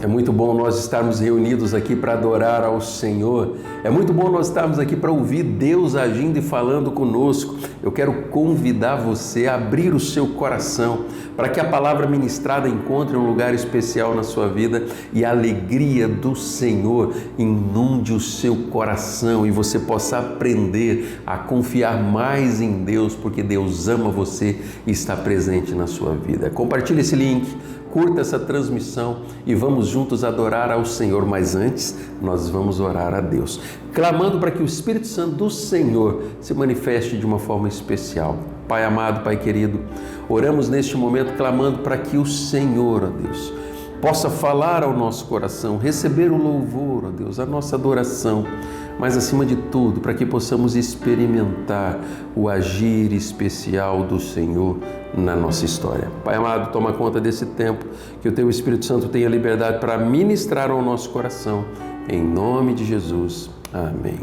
É muito bom nós estarmos reunidos aqui para adorar ao Senhor. É muito bom nós estarmos aqui para ouvir Deus agindo e falando conosco. Eu quero convidar você a abrir o seu coração para que a palavra ministrada encontre um lugar especial na sua vida e a alegria do Senhor inunde o seu coração e você possa aprender a confiar mais em Deus, porque Deus ama você e está presente na sua vida. Compartilhe esse link. Curta essa transmissão e vamos juntos adorar ao Senhor, mas antes nós vamos orar a Deus, clamando para que o Espírito Santo do Senhor se manifeste de uma forma especial. Pai amado, Pai querido, oramos neste momento clamando para que o Senhor, ó Deus, possa falar ao nosso coração, receber o louvor, ó Deus, a nossa adoração, mas acima de tudo, para que possamos experimentar o agir especial do Senhor na nossa história. Pai amado, toma conta desse tempo, que o Teu Espírito Santo tenha liberdade para ministrar ao nosso coração, em nome de Jesus. Amém.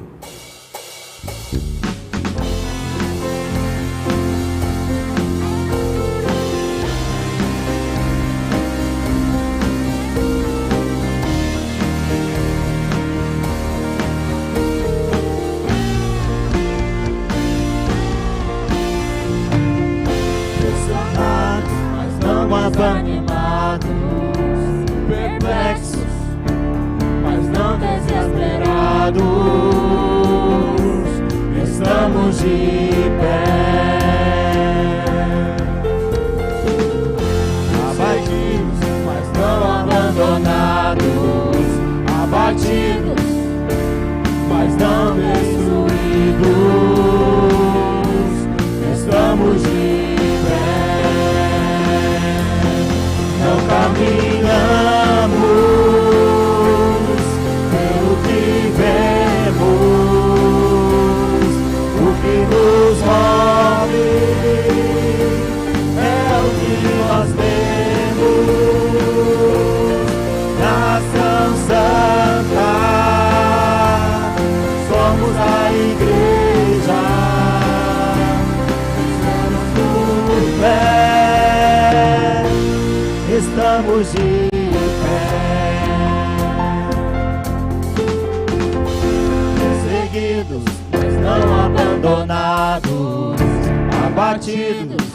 Desanimados, perplexos, mas não desesperados, estamos de pé. Abatidos, mas não abandonados, abatidos, mas não destruídos, estamos de pé. Não caminhamos pelo que vemos, o que nos move é o que nós temos. Nação Santa, somos a igreja, estamos no pé. Estamos de pé, perseguidos, mas não abandonados, abatidos,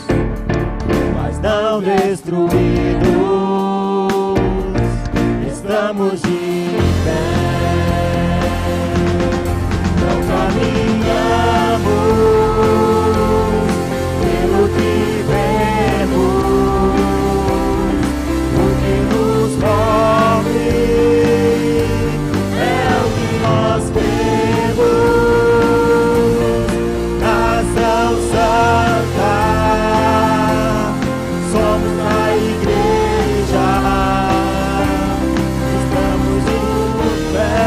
mas não destruídos, estamos de pé. Não caminhamos pelo que vemos, nos move é o que nós temos. Nação Santa, somos a igreja, estamos de pé,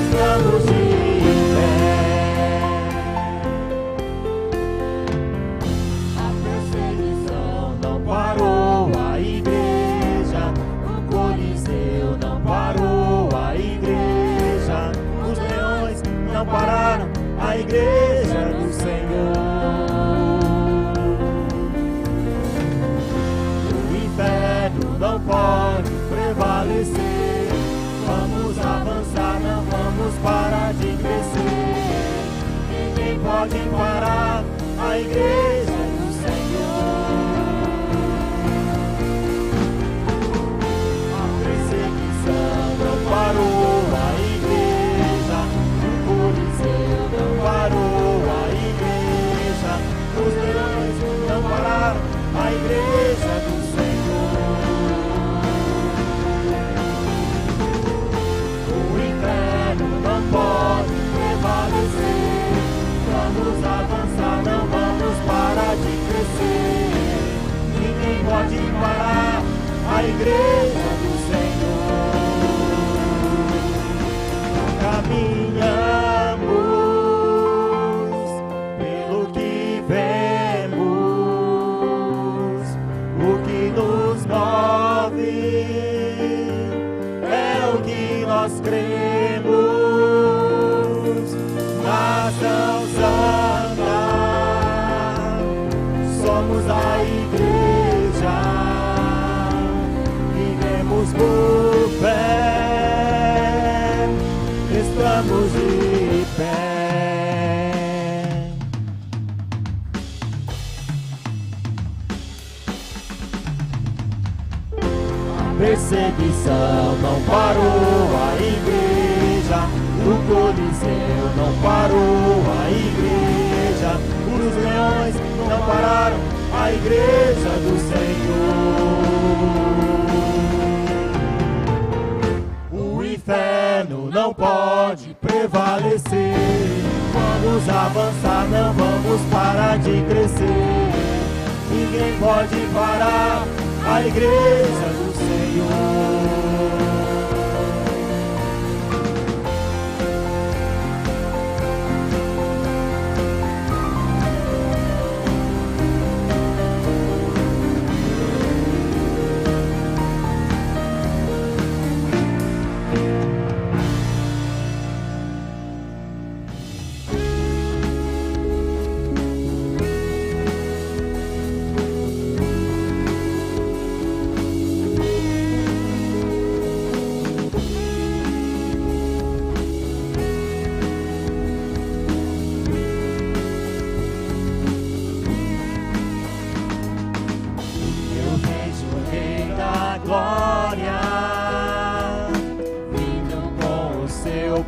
estamos de pé. A perseguição não parou. Pararam a igreja do Senhor. O inferno não pode prevalecer. Vamos avançar, não vamos parar de crescer. Ninguém pode parar a igreja do Senhor. A perseguição não parou a igreja. Não parou a igreja, os leões não pararam a igreja do Senhor. O inferno não pode prevalecer. Vamos avançar, não vamos parar de crescer. Ninguém pode parar a igreja do Senhor. Caminhamos pelo que vemos, o que nos move é o que nós cremos. Nação Santa, somos a igreja, estamos por pé, estamos de pé. A perseguição não parou a igreja, o Coliseu não parou a igreja, os leões não pararam a igreja do Senhor. O inferno não pode prevalecer, vamos avançar, não vamos parar de crescer. Ninguém pode parar a igreja do Senhor.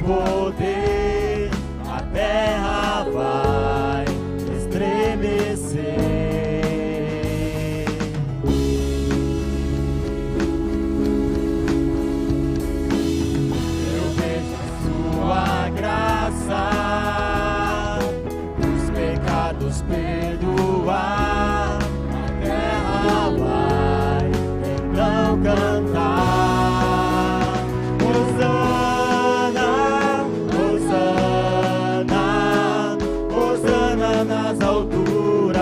Poder, a terra vai estremecer. Eu vejo sua graça, os pecados perdoar, a terra vai então cantar. Nas alturas,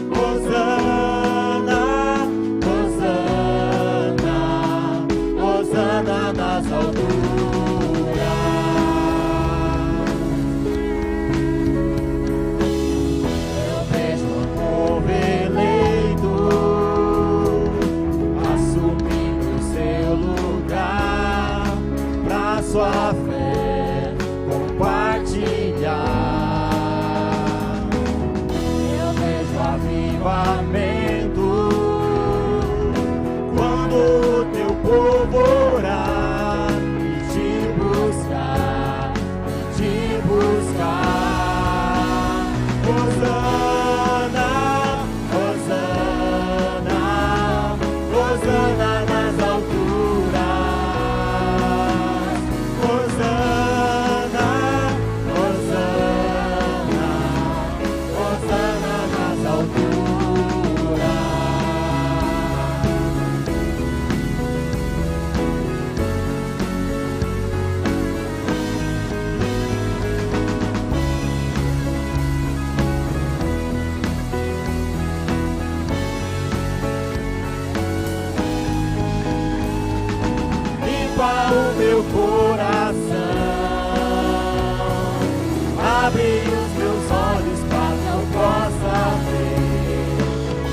Hosana, Hosana, Hosana nas alturas. Eu vejo um povo eleito assumindo seu lugar pra sua fé compartilhar. Avivamento quando o teu povo orar e te buscar, Hosana, Hosana, Hosana nas alturas, Hosana, Hosana, Hosana nas alturas. Limpa o meu coração, abre os meus olhos para que eu possa ver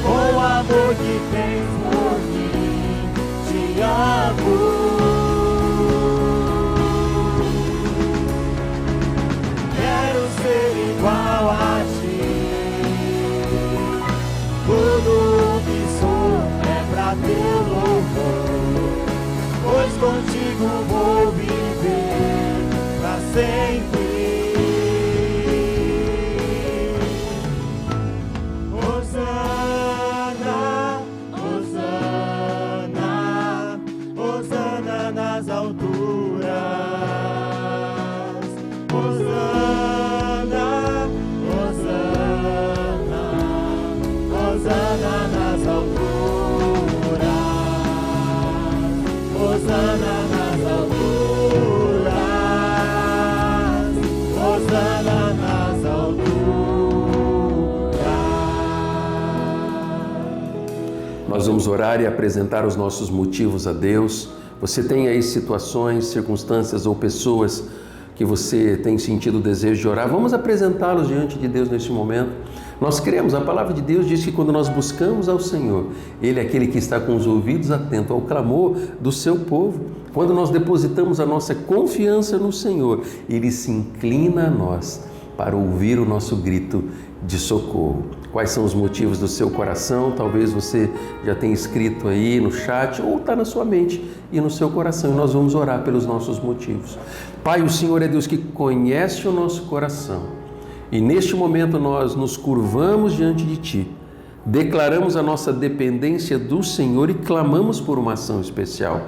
o amor que tens por mim. Te amo. Quero ser igual a ti. Tudo o que sou é pra teu louvor, pois contigo vou viver pra sempre. Hosana, Hosana, Hosana nas alturas, Hosana, Hosana, Hosana nas alturas, Hosana nas alturas, Hosana nas alturas. Nós vamos orar e apresentar os nossos motivos a Deus. Você tem aí situações, circunstâncias ou pessoas que você tem sentido o desejo de orar? Vamos apresentá-los diante de Deus neste momento, Nós cremos, a palavra de Deus diz que quando nós buscamos ao Senhor, Ele é aquele que está com os ouvidos atentos ao clamor do seu povo. Quando nós depositamos a nossa confiança no Senhor, Ele se inclina a nós para ouvir o nosso grito de socorro. Quais são os motivos do seu coração? Talvez você já tenha escrito aí no chat ou está na sua mente e no seu coração. E nós vamos orar pelos nossos motivos. Pai, o Senhor é Deus que conhece o nosso coração. E neste momento nós nos curvamos diante de Ti, declaramos a nossa dependência do Senhor e clamamos por uma ação especial.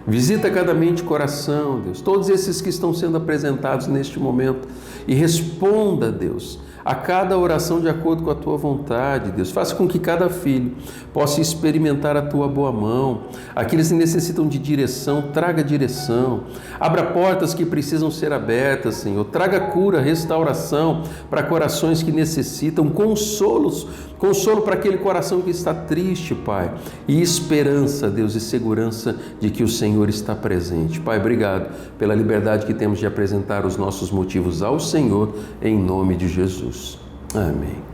Visita cada mente e coração, Deus, todos esses que estão sendo apresentados neste momento e responda, Deus, a cada oração de acordo com a Tua vontade, Deus. Faça com que cada filho possa experimentar a Tua boa mão. Aqueles que necessitam de direção, traga direção. Abra portas que precisam ser abertas, Senhor. Traga cura, restauração para corações que necessitam, consolo para aquele coração que está triste, Pai. E esperança, Deus, e segurança de que o Senhor está presente. Pai, obrigado pela liberdade que temos de apresentar os nossos motivos ao Senhor, em nome de Jesus. Amém.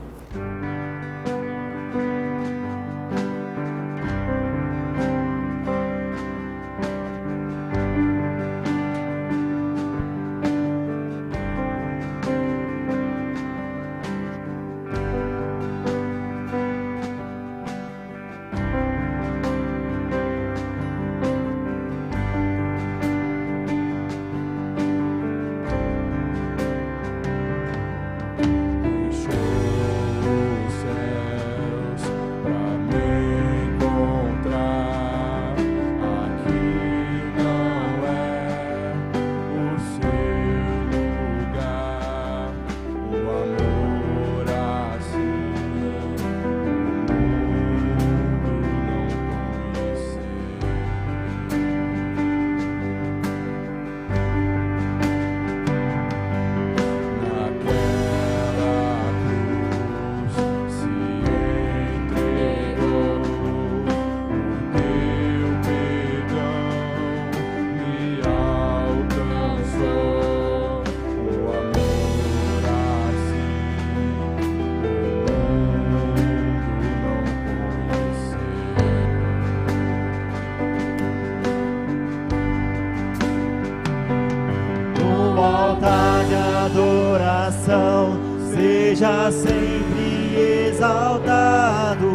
Seja sempre exaltado,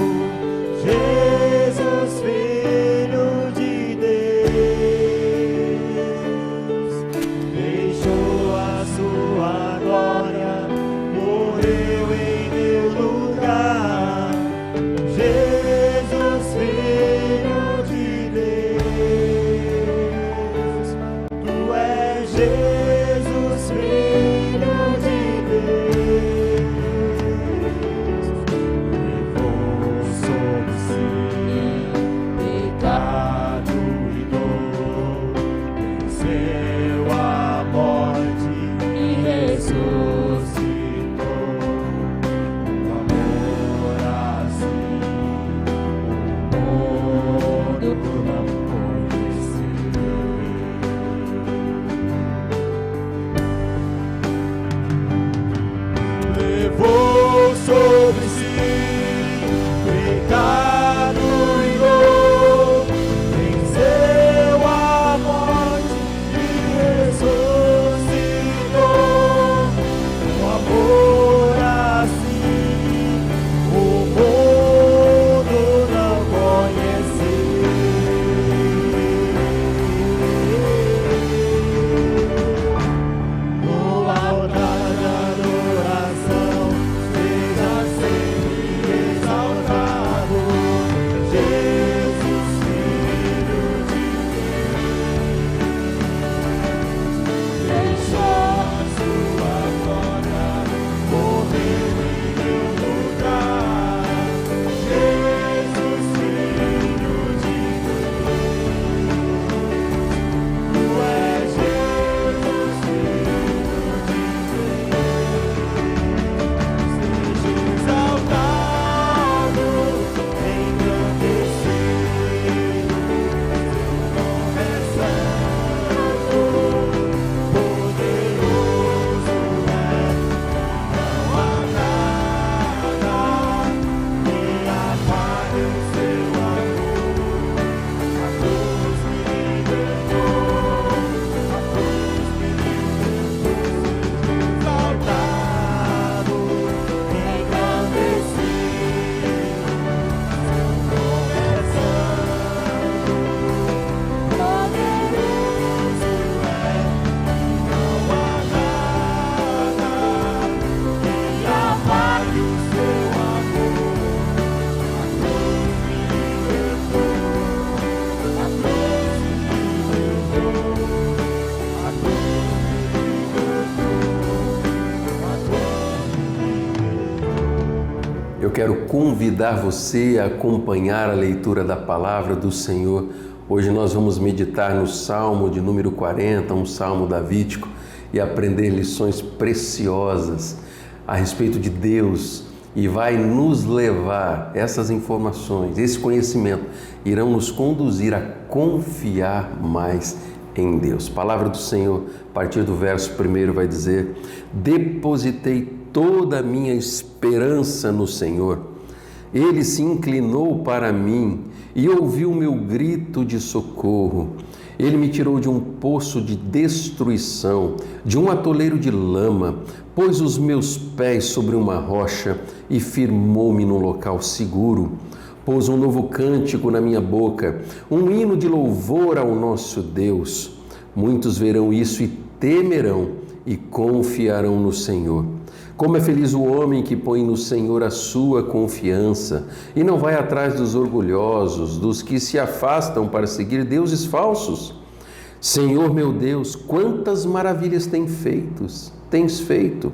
Jesus, Filho de Deus, deixou a sua glória, morreu em meu lugar. Jesus, Filho de Deus, Tu és Jesus, Filho de Deus. quero convidar você a acompanhar a leitura da palavra do Senhor. Hoje nós vamos meditar no Salmo de número 40, um salmo davídico, e aprender lições preciosas a respeito de Deus, e vai nos levar, essas informações, esse conhecimento, irão nos conduzir a confiar mais em Deus. A palavra do Senhor, a partir do verso 1, vai dizer: depositei toda a minha esperança no Senhor. Ele se inclinou para mim e ouviu o meu grito de socorro. Ele me tirou de um poço de destruição, de um atoleiro de lama, pôs os meus pés sobre uma rocha e firmou-me num local seguro. Pôs um novo cântico na minha boca, um hino de louvor ao nosso Deus. Muitos verão isso e temerão e confiarão no Senhor. Como é feliz o homem que põe no Senhor a sua confiança e não vai atrás dos orgulhosos, dos que se afastam para seguir deuses falsos. Senhor meu Deus, quantas maravilhas tens feito.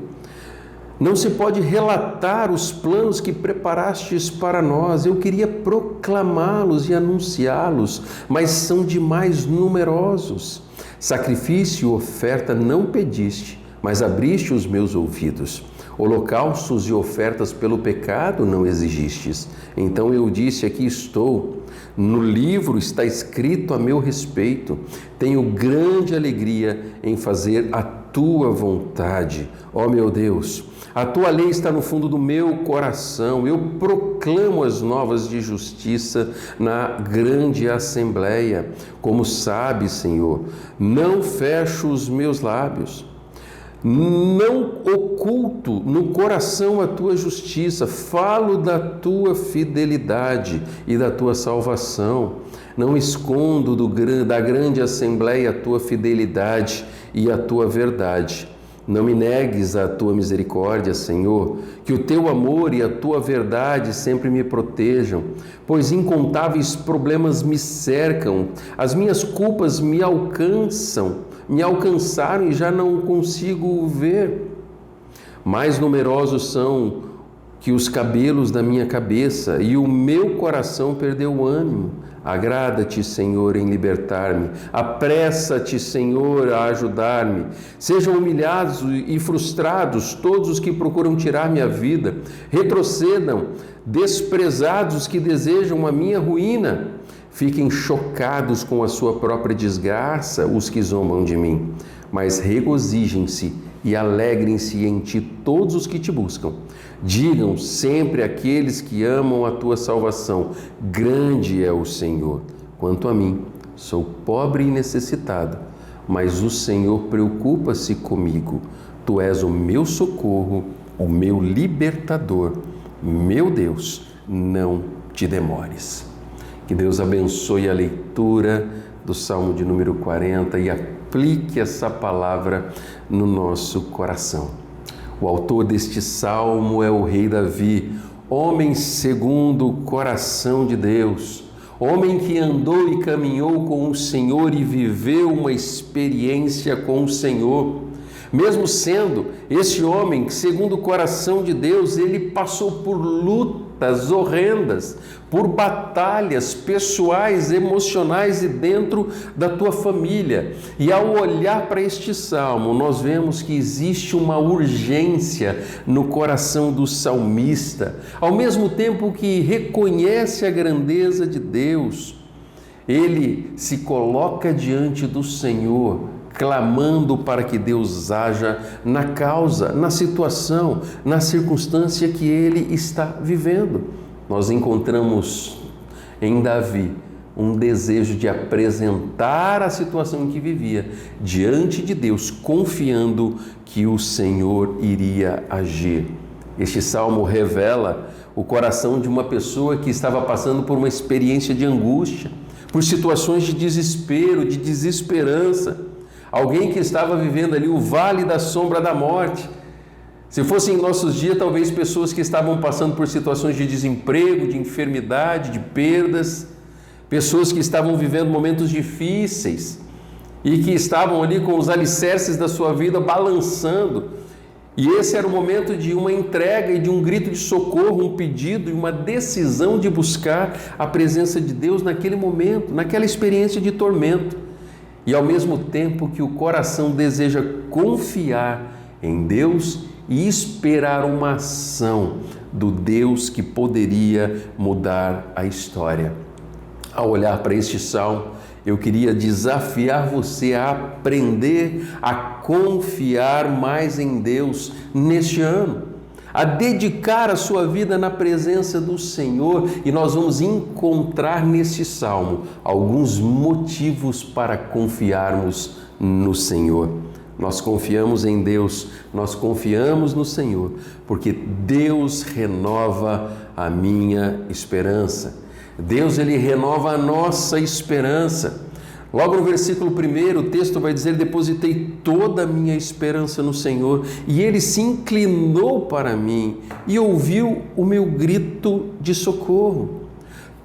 Não se pode relatar os planos que preparastes para nós. Eu queria proclamá-los e anunciá-los, mas são demais numerosos. Sacrifício e oferta não pediste, mas abriste os meus ouvidos. Holocaustos e ofertas pelo pecado não exigistes. Então eu disse: aqui estou. No livro está escrito a meu respeito. Tenho grande alegria em fazer a tua vontade, ó meu Deus. A tua lei está no fundo do meu coração. Eu proclamo as novas de justiça na grande assembleia. Como sabes, Senhor, não fecho os meus lábios. Não oculto no coração a tua justiça. Falo da tua fidelidade e da tua salvação. Não escondo da grande assembleia a tua fidelidade e a tua verdade. Não me negues a tua misericórdia, Senhor, que o teu amor e a tua verdade sempre me protejam, pois incontáveis problemas me cercam, as minhas culpas me alcançaram e já não consigo ver. Mais numerosos são que os cabelos da minha cabeça e o meu coração perdeu o ânimo. Agrada-te, Senhor, em libertar-me. Apressa-te, Senhor, a ajudar-me. Sejam humilhados e frustrados todos os que procuram tirar minha vida. Retrocedam, desprezados os que desejam a minha ruína. Fiquem chocados com a sua própria desgraça os que zombam de mim. Mas regozijem-se e alegrem-se em ti todos os que te buscam. Digam sempre àqueles que amam a tua salvação: grande é o Senhor. Quanto a mim, sou pobre e necessitado, mas o Senhor preocupa-se comigo. Tu és o meu socorro, o meu libertador. Meu Deus, não te demores. Que Deus abençoe a leitura do Salmo de número 40 e aplique essa palavra no nosso coração. O autor deste salmo é o rei Davi, homem segundo o coração de Deus, homem que andou e caminhou com o Senhor e viveu uma experiência com o Senhor. Mesmo sendo esse homem segundo o coração de Deus, ele passou por lutas horrendas, por batalhas pessoais, emocionais e dentro da tua família. E ao olhar para este salmo, nós vemos que existe uma urgência no coração do salmista. Ao mesmo tempo que reconhece a grandeza de Deus, ele se coloca diante do Senhor, clamando para que Deus haja na causa, na situação, na circunstância que ele está vivendo. Nós encontramos em Davi um desejo de apresentar a situação em que vivia diante de Deus, confiando que o Senhor iria agir. Este salmo revela o coração de uma pessoa que estava passando por uma experiência de angústia, por situações de desespero, de desesperança. Alguém que estava vivendo ali o vale da sombra da morte. Se fosse em nossos dias, talvez pessoas que estavam passando por situações de desemprego, de enfermidade, de perdas, pessoas que estavam vivendo momentos difíceis e que estavam ali com os alicerces da sua vida balançando E esse era o momento de uma entrega e de um grito de socorro, um pedido e uma decisão de buscar a presença de Deus naquele momento, naquela experiência de tormento. E ao mesmo tempo que o coração deseja confiar em Deus e esperar uma ação do Deus que poderia mudar a história. Ao olhar para este salmo, eu queria desafiar você a aprender a confiar mais em Deus neste ano, a dedicar a sua vida na presença do Senhor, e nós vamos encontrar nesse salmo alguns motivos para confiarmos no Senhor. Nós confiamos em Deus, nós confiamos no Senhor, porque Deus renova a minha esperança. Deus, Ele renova a nossa esperança. Logo no versículo 1, o texto vai dizer: depositei toda a minha esperança no Senhor, e Ele se inclinou para mim e ouviu o meu grito de socorro.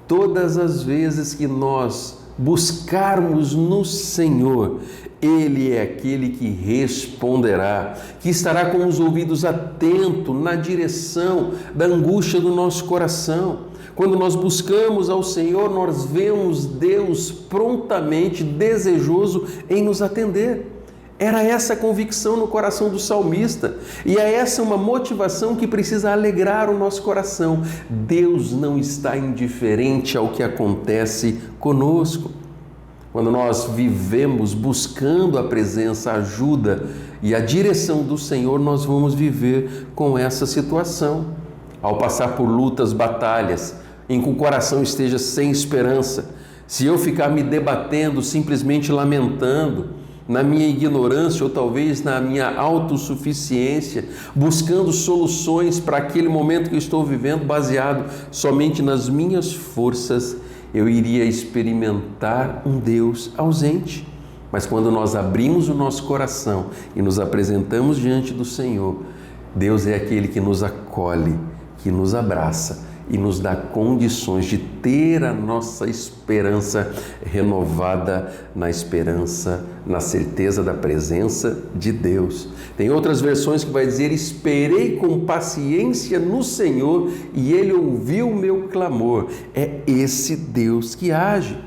Todas as vezes que nós buscarmos no Senhor, Ele é aquele que responderá, que estará com os ouvidos atentos na direção da angústia do nosso coração. Quando nós buscamos ao Senhor, nós vemos Deus prontamente desejoso em nos atender. Era essa a convicção no coração do salmista, e é essa uma motivação que precisa alegrar o nosso coração. Deus não está indiferente ao que acontece conosco. Quando nós vivemos buscando a presença, a ajuda e a direção do Senhor, nós vamos viver com essa situação. Ao passar por lutas, batalhas, em que o coração esteja sem esperança, se eu ficar me debatendo, simplesmente lamentando, na minha ignorância ou talvez na minha autossuficiência, buscando soluções para aquele momento que eu estou vivendo, baseado somente nas minhas forças, eu iria experimentar um Deus ausente. Mas quando nós abrimos o nosso coração e nos apresentamos diante do Senhor, Deus é aquele que nos acolhe, que nos abraça e nos dá condições de ter a nossa esperança renovada na esperança, na certeza da presença de Deus. Tem outras versões que vai dizer: esperei com paciência no Senhor e Ele ouviu o meu clamor. É esse Deus que age.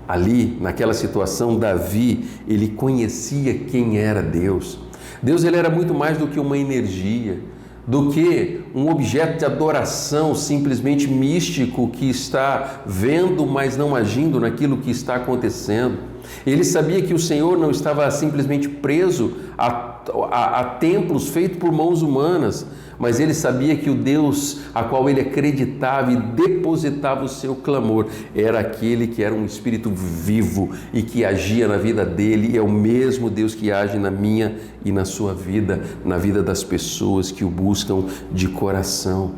Ali, naquela situação, Davi, ele conhecia quem era Deus. Deus, ele era muito mais do que uma energia, do que um objeto de adoração simplesmente místico que está vendo, mas não agindo naquilo que está acontecendo. Ele sabia que o Senhor não estava simplesmente preso a templos feitos por mãos humanas, mas ele sabia que o Deus a qual ele acreditava e depositava o seu clamor era aquele que era um espírito vivo e que agia na vida dele, e é o mesmo Deus que age na minha e na sua vida, na vida das pessoas que o buscam de coração.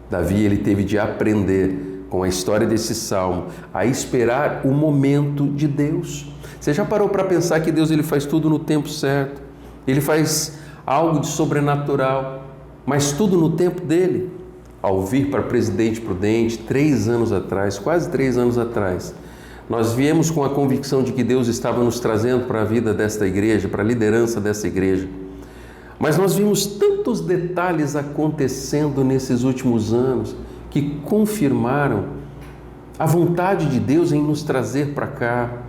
Davi, ele teve de aprender com a história desse salmo a esperar o momento de Deus. Você já parou para pensar que Deus, ele faz tudo no tempo certo? Ele faz algo de sobrenatural, mas tudo no tempo dele. Ao vir para Presidente Prudente, 3 anos atrás, quase 3 anos atrás, nós viemos com a convicção de que Deus estava nos trazendo para a vida desta igreja, para a liderança dessa igreja. Mas nós vimos tantos detalhes acontecendo nesses últimos anos que confirmaram a vontade de Deus em nos trazer para cá.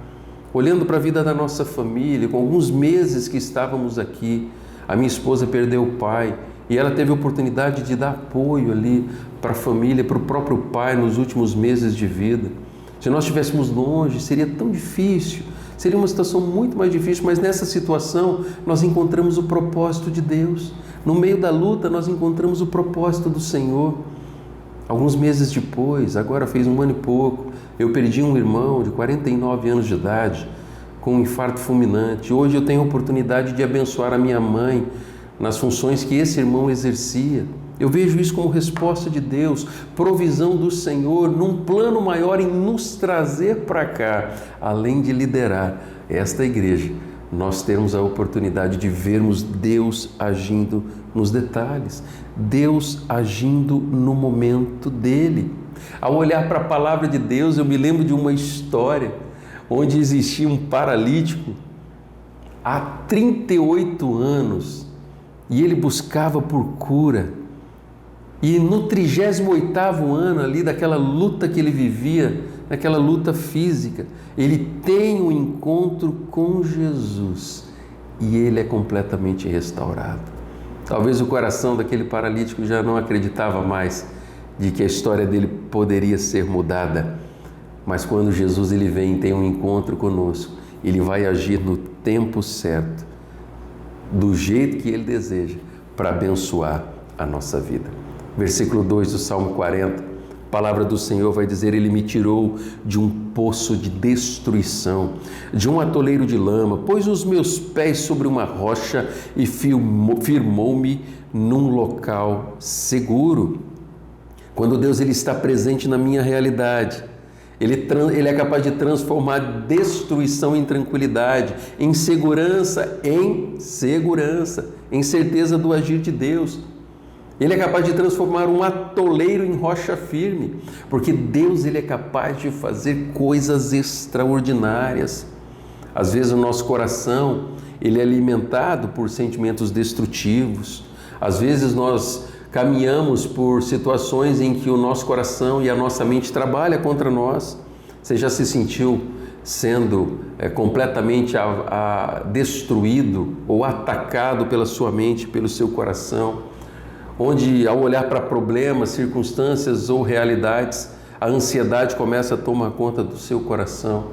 Olhando para a vida da nossa família, com alguns meses que estávamos aqui, a minha esposa perdeu o pai e ela teve a oportunidade de dar apoio ali para a família, para o próprio pai nos últimos meses de vida. Se nós estivéssemos longe, seria tão difícil, seria uma situação muito mais difícil, mas nessa situação nós encontramos o propósito de Deus. No meio da luta nós encontramos o propósito do Senhor. Alguns meses depois, agora fez 1 ano e pouco, eu perdi um irmão de 49 anos de idade com um infarto fulminante. Hoje eu tenho a oportunidade de abençoar a minha mãe nas funções que esse irmão exercia. Eu vejo isso como resposta de Deus, provisão do Senhor, num plano maior em nos trazer para cá, além de liderar esta igreja. Nós temos a oportunidade de vermos Deus agindo nos detalhes, Deus agindo no momento dele. Ao olhar para a palavra de Deus, eu me lembro de uma história onde existia um paralítico há 38 anos e ele buscava por cura. E no 38º ano ali daquela luta que ele vivia, daquela luta física, ele tem um encontro com Jesus e ele é completamente restaurado. Talvez o coração daquele paralítico já não acreditava mais de que a história dele poderia ser mudada. Mas quando Jesus ele vem e tem um encontro conosco, ele vai agir no tempo certo, do jeito que ele deseja, para abençoar a nossa vida. Versículo 2 do Salmo 40, a palavra do Senhor vai dizer: Ele me tirou de um poço de destruição, de um atoleiro de lama, pôs os meus pés sobre uma rocha e firmou-me num local seguro. Quando Deus ele está presente na minha realidade, Ele é capaz de transformar destruição em tranquilidade, em segurança em segurança, em certeza do agir de Deus. Ele é capaz de transformar um atoleiro em rocha firme, porque Deus ele é capaz de fazer coisas extraordinárias. Às vezes o nosso coração ele é alimentado por sentimentos destrutivos. Às vezes nós caminhamos por situações em que o nosso coração e a nossa mente trabalham contra nós. Você já se sentiu sendo completamente destruído ou atacado pela sua mente, pelo seu coração? Onde ao olhar para problemas, circunstâncias ou realidades, a ansiedade começa a tomar conta do seu coração.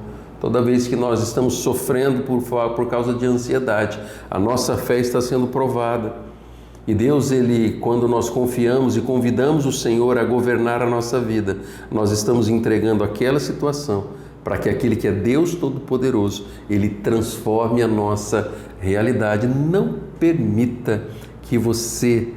Toda vez que nós estamos sofrendo por causa de ansiedade, a nossa fé está sendo provada. E Deus, quando nós confiamos e convidamos o Senhor a governar a nossa vida, nós estamos entregando aquela situação para que aquele que é Deus Todo-Poderoso, Ele transforme a nossa realidade. Não permita que você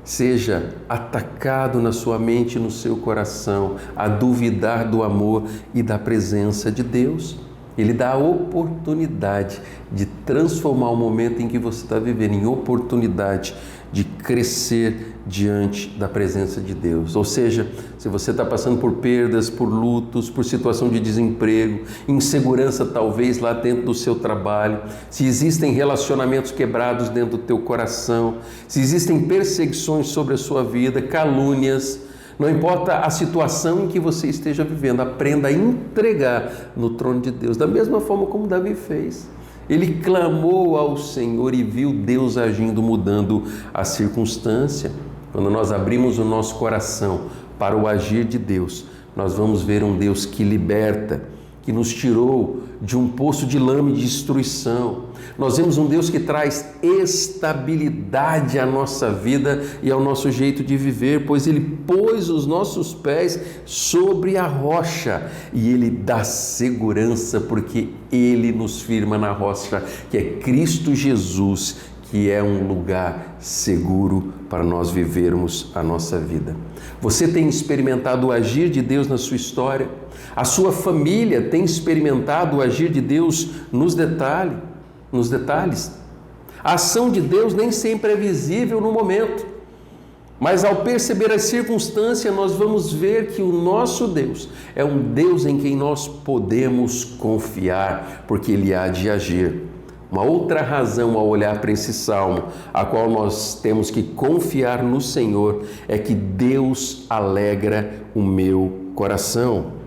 seja atacado na sua mente e no seu coração, a duvidar do amor e da presença de Deus. Ele dá a oportunidade de transformar o momento em que você está vivendo em oportunidade de crescer diante da presença de Deus. Ou seja, se você está passando por perdas, por lutos, por situação de desemprego, insegurança talvez lá dentro do seu trabalho, se existem relacionamentos quebrados dentro do teu coração, se existem perseguições sobre a sua vida, calúnias, não importa a situação em que você esteja vivendo, aprenda a entregar no trono de Deus, da mesma forma como Davi fez. Ele clamou ao Senhor e viu Deus agindo, mudando a circunstância. Quando nós abrimos o nosso coração para o agir de Deus, nós vamos ver um Deus que liberta, que nos tirou de um poço de lama e de destruição. Nós vemos um Deus que traz estabilidade à nossa vida e ao nosso jeito de viver, pois Ele pôs os nossos pés sobre a rocha e Ele dá segurança, porque Ele nos firma na rocha, que é Cristo Jesus, que é um lugar seguro para nós vivermos a nossa vida. Você tem experimentado o agir de Deus na sua história? A sua família tem experimentado o agir de Deus nos detalhes? A ação de Deus nem sempre é visível no momento, mas ao perceber a circunstância, nós vamos ver que o nosso Deus é um Deus em quem nós podemos confiar, porque Ele há de agir. Uma outra razão ao olhar para esse salmo, a qual nós temos que confiar no Senhor, é que Deus alegra o meu coração.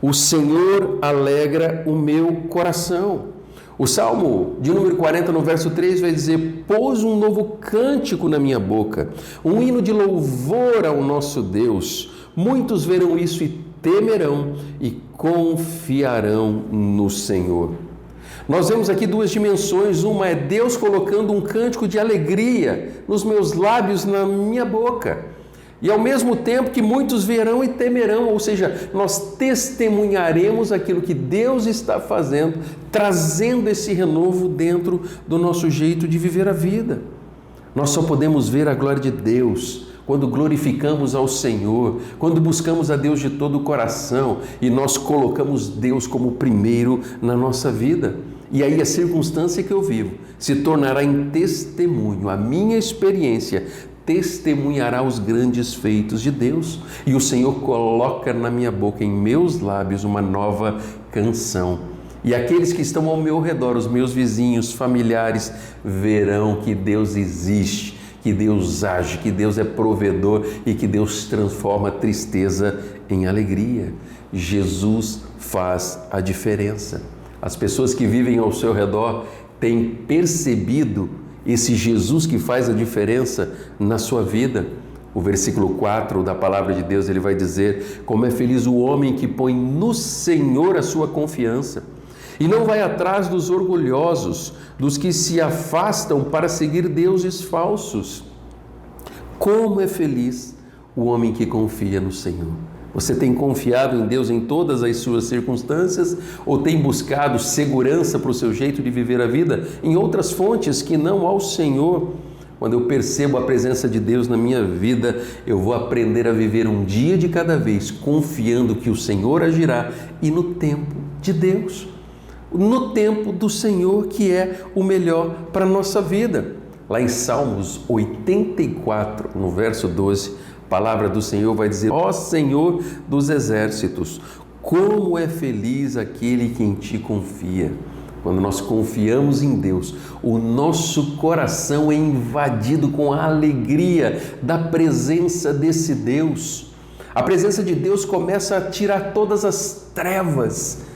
O Senhor alegra o meu coração. O Salmo de número 40, no verso 3, vai dizer: pôs um novo cântico na minha boca, um hino de louvor ao nosso Deus. Muitos verão isso e temerão e confiarão no Senhor. Nós vemos aqui duas dimensões. Uma é Deus colocando um cântico de alegria nos meus lábios, na minha boca. E ao mesmo tempo que muitos verão e temerão, ou seja, nós testemunharemos aquilo que Deus está fazendo, trazendo esse renovo dentro do nosso jeito de viver a vida. Nós só podemos ver a glória de Deus quando glorificamos ao Senhor, quando buscamos a Deus de todo o coração e nós colocamos Deus como primeiro na nossa vida. E aí a circunstância que eu vivo se tornará em testemunho, a minha experiência testemunhará os grandes feitos de Deus. E o Senhor coloca na minha boca, em meus lábios, uma nova canção. E aqueles que estão ao meu redor, os meus vizinhos, familiares, verão que Deus existe, que Deus age, que Deus é provedor e que Deus transforma a tristeza em alegria. Jesus faz a diferença. As pessoas que vivem ao seu redor têm percebido esse Jesus que faz a diferença na sua vida. O versículo 4 da palavra de Deus, ele vai dizer: como é feliz o homem que põe no Senhor a sua confiança e não vai atrás dos orgulhosos, dos que se afastam para seguir deuses falsos. Como é feliz o homem que confia no Senhor. Você tem confiado em Deus em todas as suas circunstâncias ou tem buscado segurança para o seu jeito de viver a vida em outras fontes que não ao Senhor? Quando eu percebo a presença de Deus na minha vida, eu vou aprender a viver um dia de cada vez, confiando que o Senhor agirá e no tempo de Deus, no tempo do Senhor, que é o melhor para a nossa vida. Lá em Salmos 84, no verso 12, a palavra do Senhor vai dizer: ó Senhor dos exércitos, como é feliz aquele que em ti confia. Quando nós confiamos em Deus, o nosso coração é invadido com a alegria da presença desse Deus. A presença de Deus começa a tirar todas as trevas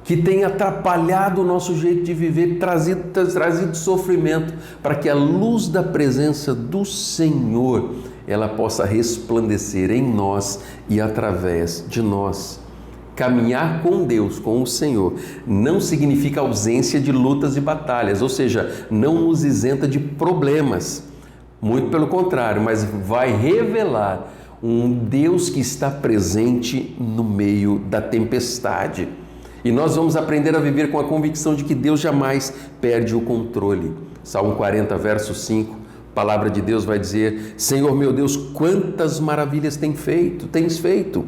que têm atrapalhado o nosso jeito de viver, trazido sofrimento, para que a luz da presença do Senhor ela possa resplandecer em nós e através de nós. Caminhar com Deus, com o Senhor, não significa ausência de lutas e batalhas, ou seja, não nos isenta de problemas. Muito pelo contrário, mas vai revelar um Deus que está presente no meio da tempestade. E nós vamos aprender a viver com a convicção de que Deus jamais perde o controle. Salmo 40, verso 5, a palavra de Deus vai dizer: Senhor meu Deus, quantas maravilhas tens feito.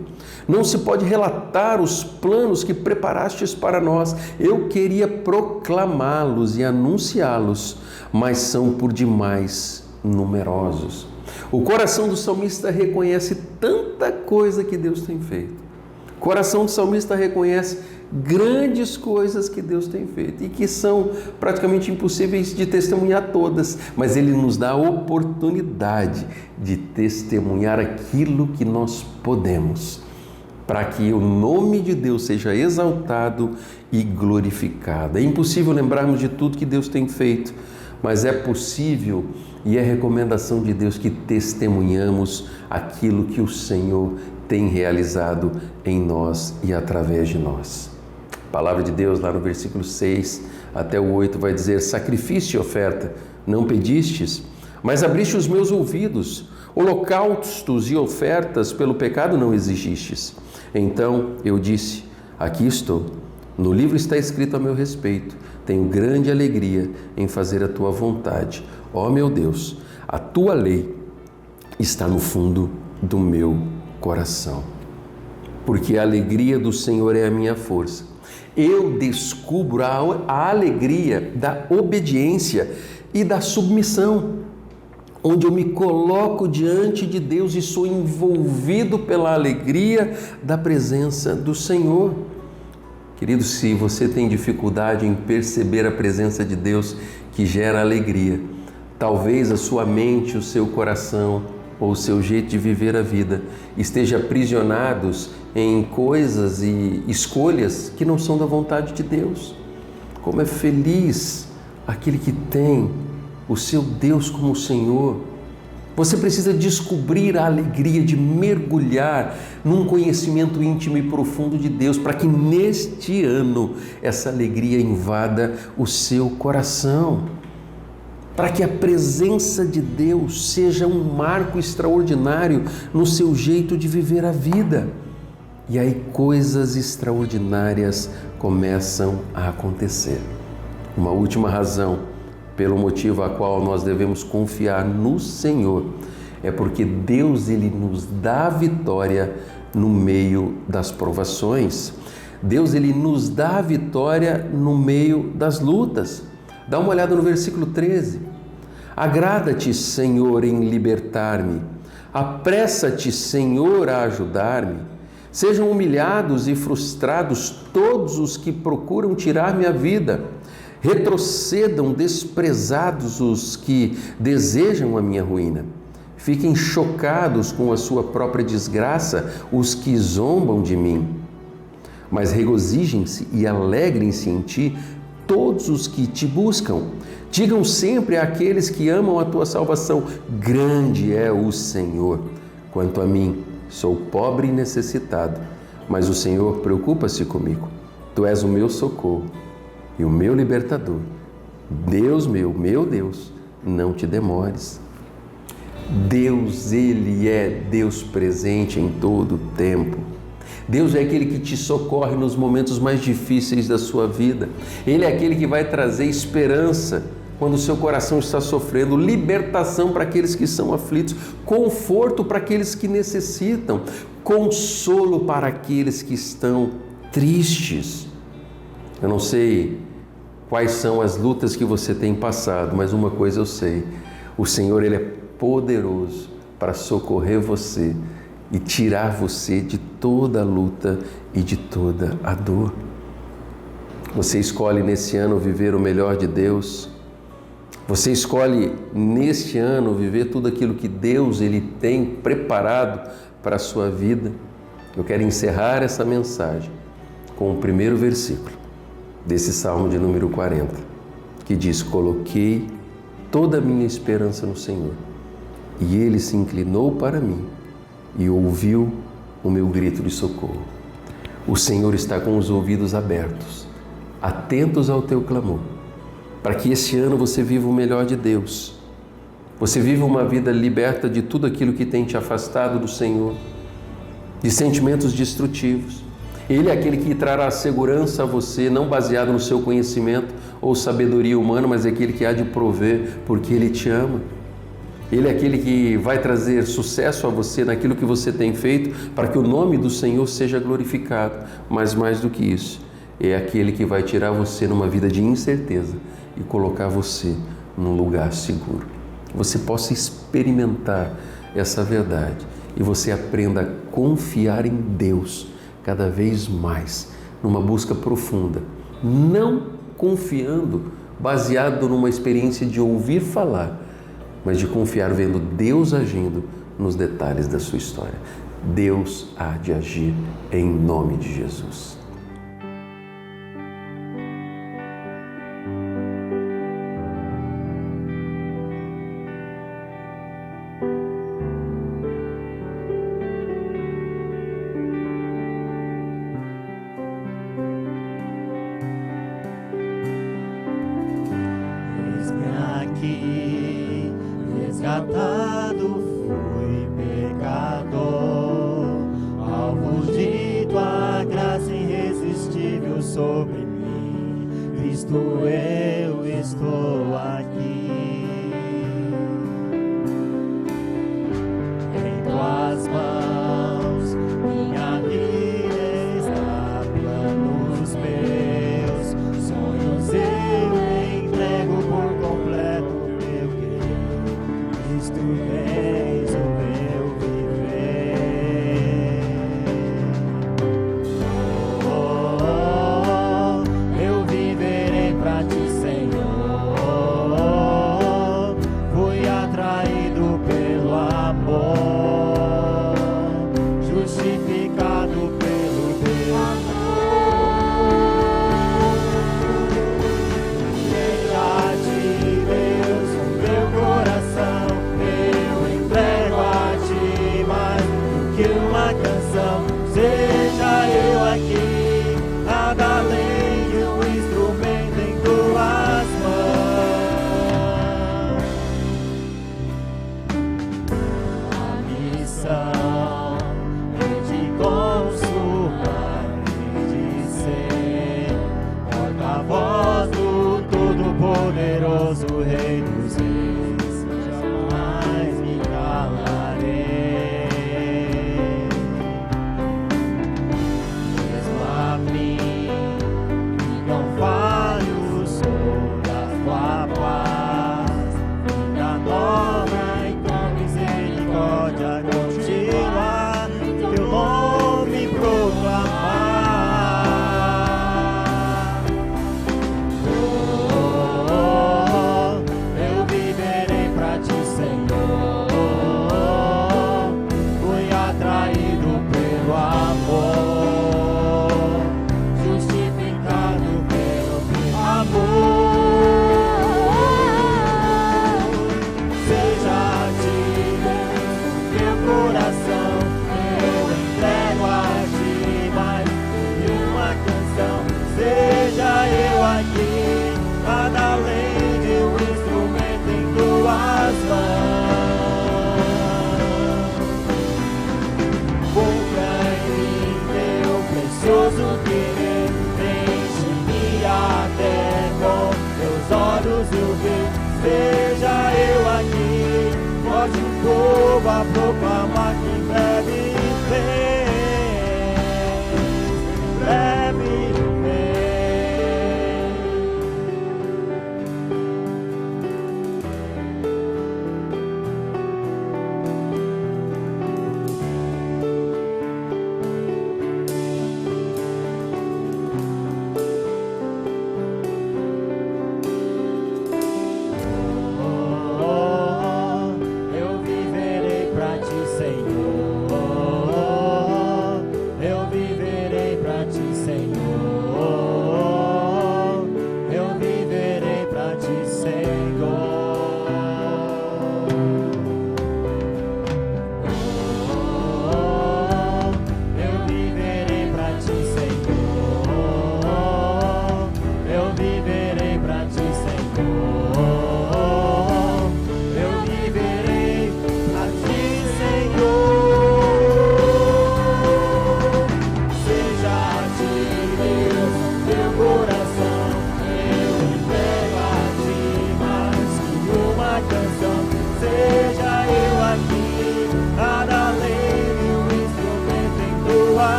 Não se pode relatar os planos que preparastes para nós. Eu queria proclamá-los e anunciá-los, mas são por demais numerosos. O coração do salmista reconhece tanta coisa que Deus tem feito. O coração do salmista reconhece grandes coisas que Deus tem feito e que são praticamente impossíveis de testemunhar todas, mas Ele nos dá a oportunidade de testemunhar aquilo que nós podemos, para que o nome de Deus seja exaltado e glorificado. É impossível lembrarmos de tudo que Deus tem feito, mas é possível e é recomendação de Deus que testemunhamos aquilo que o Senhor tem realizado em nós e através de nós. A palavra de Deus lá no versículo 6 até o 8 vai dizer: sacrifício e oferta não pedistes, mas abriste os meus ouvidos, holocaustos e ofertas pelo pecado não exigistes. Então eu disse: aqui estou, no livro está escrito a meu respeito, tenho grande alegria em fazer a tua vontade. Ó meu Deus, a tua lei está no fundo do meu coração, porque a alegria do Senhor é a minha força. Eu descubro a alegria da obediência e da submissão, onde eu me coloco diante de Deus e sou envolvido pela alegria da presença do Senhor. Querido, se você tem dificuldade em perceber a presença de Deus que gera alegria, talvez a sua mente, o seu coração ou o seu jeito de viver a vida esteja aprisionados em coisas e escolhas que não são da vontade de Deus. Como é feliz aquele que tem o seu Deus como Senhor. Você precisa descobrir a alegria de mergulhar num conhecimento íntimo e profundo de Deus, para que neste ano essa alegria invada o seu coração, para que a presença de Deus seja um marco extraordinário no seu jeito de viver a vida. E aí coisas extraordinárias começam a acontecer. Uma última razão pelo motivo a qual nós devemos confiar no Senhor é porque Deus, Ele nos dá a vitória no meio das provações. Deus, Ele nos dá a vitória no meio das lutas. Dá uma olhada no versículo 13. Agrada-te, Senhor, em libertar-me. Apressa-te, Senhor, a ajudar-me. Sejam humilhados e frustrados todos os que procuram tirar minha vida. Retrocedam desprezados os que desejam a minha ruína. Fiquem chocados com a sua própria desgraça os que zombam de mim. Mas regozijem-se e alegrem-se em ti todos os que te buscam. Digam sempre àqueles que amam a tua salvação: grande é o Senhor. Quanto a mim, sou pobre e necessitado, mas o Senhor preocupa-se comigo. Tu és o meu socorro e o meu libertador. Deus meu Deus, não te demores. Deus, Ele é Deus presente em todo o tempo. Deus é aquele que te socorre nos momentos mais difíceis da sua vida. Ele é aquele que vai trazer esperança quando o seu coração está sofrendo, libertação para aqueles que são aflitos, conforto para aqueles que necessitam, consolo para aqueles que estão tristes. Eu não sei quais são as lutas que você tem passado, mas uma coisa eu sei: o Senhor, Ele é poderoso para socorrer você e tirar você de toda a luta e de toda a dor. Você escolhe nesse ano viver o melhor de Deus. Você escolhe neste ano viver tudo aquilo que Deus Ele tem preparado para a sua vida. Eu quero encerrar essa mensagem com o primeiro versículo desse Salmo de número 40, que diz: coloquei toda a minha esperança no Senhor, e Ele se inclinou para mim e ouviu o meu grito de socorro. O Senhor está com os ouvidos abertos, atentos ao teu clamor, para que esse ano você viva o melhor de Deus. Você viva uma vida liberta de tudo aquilo que tem te afastado do Senhor, de sentimentos destrutivos. Ele é aquele que trará segurança a você, não baseado no seu conhecimento ou sabedoria humana, mas é aquele que há de prover porque Ele te ama. Ele é aquele que vai trazer sucesso a você naquilo que você tem feito, para que o nome do Senhor seja glorificado. Mas mais do que isso, é aquele que vai tirar você numa vida de incerteza e colocar você num lugar seguro. Que você possa experimentar essa verdade e você aprenda a confiar em Deus cada vez mais, numa busca profunda, não confiando baseado numa experiência de ouvir falar, mas de confiar vendo Deus agindo nos detalhes da sua história. Deus há de agir em nome de Jesus. Aqui, resgatado fui pecador, alvo de tua graça irresistível sobre mim. Cristo, eu estou aqui. Em tuas mãos minha vida está, planos meus, sonhos eu entrego por completo. Tu és o meu viver. Eu viverei pra ti, Senhor. Fui atraído pelo amor. aqui, nada além de um instrumento em tuas mãos. Compra em mim teu precioso querer, enche-me até com teus olhos eu ver. Seja eu aqui, volte um povo a proclamar que em breve vem, breve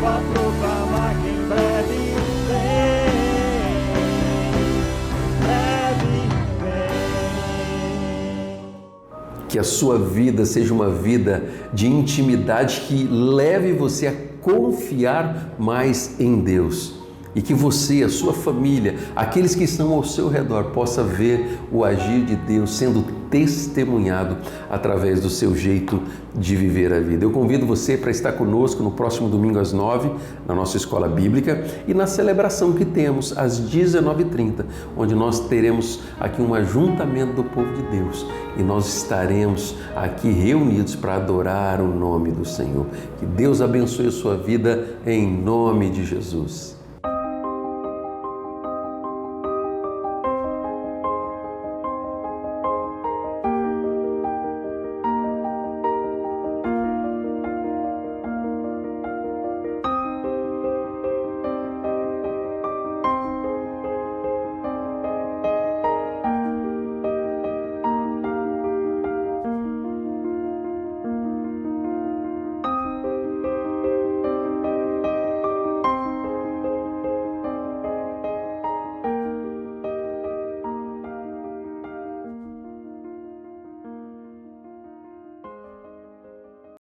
a proclamar que em breve vem. Que a sua vida seja uma vida de intimidade que leve você a confiar mais em Deus. E que você, a sua família, aqueles que estão ao seu redor, possa ver o agir de Deus sendo testemunhado através do seu jeito de viver a vida. Eu convido você para estar conosco no próximo domingo às 9, na nossa escola bíblica, e na celebração que temos às 19h30, onde nós teremos aqui um ajuntamento do povo de Deus e nós estaremos aqui reunidos para adorar o nome do Senhor. Que Deus abençoe a sua vida em nome de Jesus.